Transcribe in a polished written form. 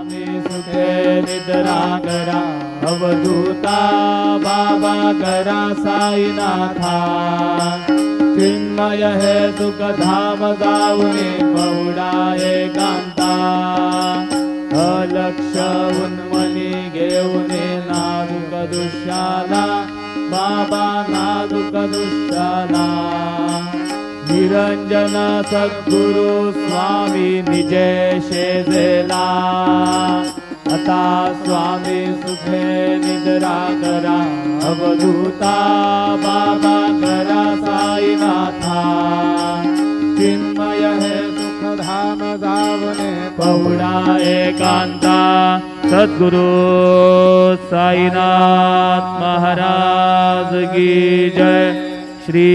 स्वामी सुखे निद्रा करा अवधूता बाबा करा साईनाथा चिन्मय हे सुख धाम जाऊने पहुडा एकांता अलक्ष उन्मनी घेऊने नाजुक दुष्याला बाबा नाजुक दुष्याला निरंजन सद्गुरु स्वामी निजे शेजेला आता स्वामी सुखे निद्रा करा अवधूता बाबा करा साईनाथा चिन्मय हे सुखधाम जावने पहुडा एकांता सद्गुरु साईनाथ महाराज की जय। श्री